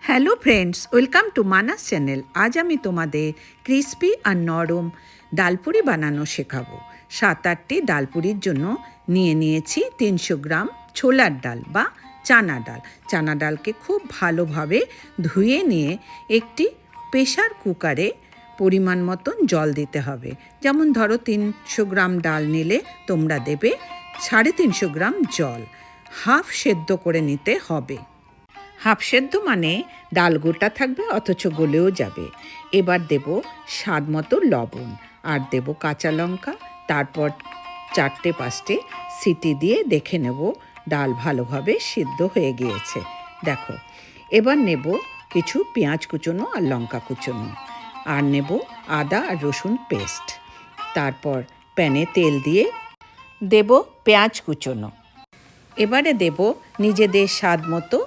Hello friends, welcome to Manas channel. আজ আমি তোমাদের ক্রিস্পি আর নরম ডালপুরি বানানো শেখাবো। 7-8টি ডালপুরির জন্য নিয়েছি 300 গ্রাম ছোলার ডাল বা চানা ডাল। চানা ডালকে খুব ভালোভাবে ধুয়ে নিয়ে একটি প্রেসার কুকারে পরিমাণ মতন জল দিতে হবে। যেমন ধরো 300 গ্রাম ডাল নিলে তোমরা দেবে 350 গ্রাম জল। হাফ সেদ্ধ করে নিতে হবে। হাফ সেদ্ধ মানে ডাল গোটা থাকবে অথচ গলেও যাবে। এবার দেব স্বাদ মতো লবণ আর দেব কাঁচা লঙ্কা। তারপর 4-5টে সিটি দিয়ে দেখে নেব ডাল ভালোভাবে সিদ্ধ হয়ে গিয়েছে। দেখো, এবার নেব কিছু পেঁয়াজ কুচোনো আর লঙ্কা কুচোনো, আর নেব আদা আর রসুন পেস্ট। তারপর প্যানে তেল দিয়ে দেব পেঁয়াজ কুচোনো। এবারে দেব নিজেদের স্বাদ মতো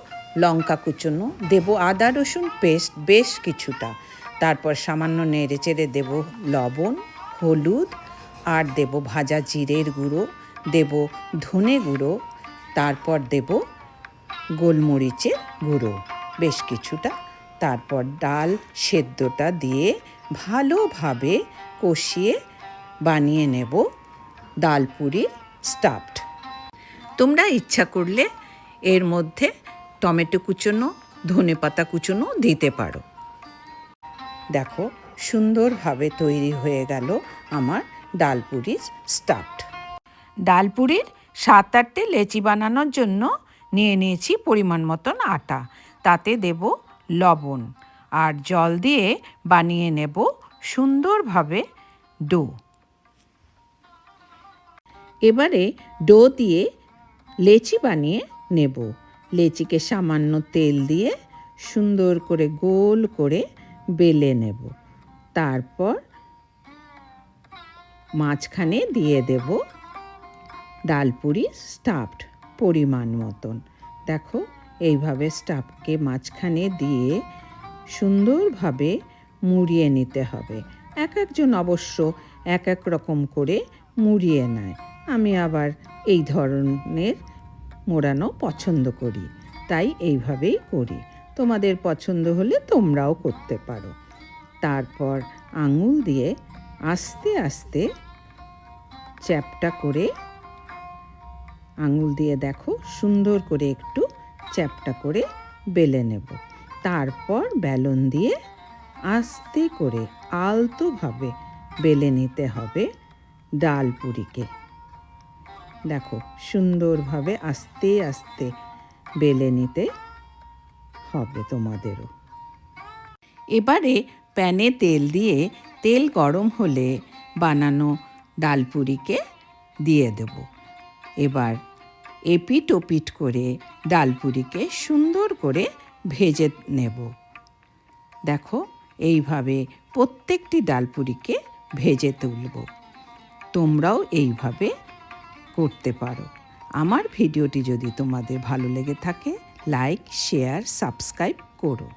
লঙ্কা কুচোনো, দেব আদা রসুন পেস্ট বেশ কিছুটা। তারপর সামান্য নেড়ে চেড়ে দেব লবণ, হলুদ, আর দেব ভাজা জিরের গুঁড়ো, দেব ধনে গুঁড়ো, তারপর দেব গোলমরিচের গুঁড়ো বেশ কিছুটা। তারপর ডাল সেদ্ধটা দিয়ে ভালোভাবে কষিয়ে বানিয়ে নেব ডালপুরির স্টাফড। তোমরা ইচ্ছা করলে এর মধ্যে টমেটো কুচোনো, ধনেপাতা কুচোনো দিতে পারো। দেখো, সুন্দরভাবে তৈরি হয়ে গেল আমার ডালপুরির স্টাফড। ডালপুরির 7-8টে লেচি বানানোর জন্য নিয়েছি পরিমাণ মতন আটা। তাতে দেব লবণ আর জল দিয়ে বানিয়ে নেব সুন্দরভাবে ডো। এবারে ডো দিয়ে লেচি বানিয়ে নেব। লেচিকে সামান্য তেল দিয়ে সুন্দর করে গোল করে বেলে নেব। তারপর মাঝখানে দিয়ে দেব ডালপুরি স্টাফড পরিমাণ মতন। দেখো, এইভাবে স্টাফকে মাঝখানে দিয়ে সুন্দরভাবে মুড়িয়ে নিতে হবে। এক একজন অবশ্য এক এক রকম করে মুড়িয়ে নেয়। আমি আবার এই ধরনের মোড়ানো পছন্দ করি, তাই এইভাবেই করি। তোমাদের পছন্দ হলে তোমরাও করতে পারো। তারপর আঙুল দিয়ে আস্তে আস্তে চ্যাপটা করে, আঙুল দিয়ে দেখো সুন্দর করে একটু চ্যাপটা করে বেলে নেব। তারপর বেলন দিয়ে আস্তে করে আলতোভাবে বেলে নিতে হবে ডালপুরিকে। দেখো, সুন্দরভাবে আস্তে আস্তে বেলে নিতে হবে তোমাদেরও। এবারে প্যানে তেল দিয়ে তেল গরম হলে বানানো ডালপুরিকে দিয়ে দেব। এবার এপিট ওপিট করে ডালপুরিকে সুন্দর করে ভেজে নেব। দেখো, এইভাবে প্রত্যেকটি ডালপুরিকে ভেজে তুলব। তোমরাও এইভাবে করতে পারো। আমার ভিডিওটি যদি তোমাদের ভালো লেগে থাকে, লাইক, শেয়ার, সাবস্ক্রাইব করো।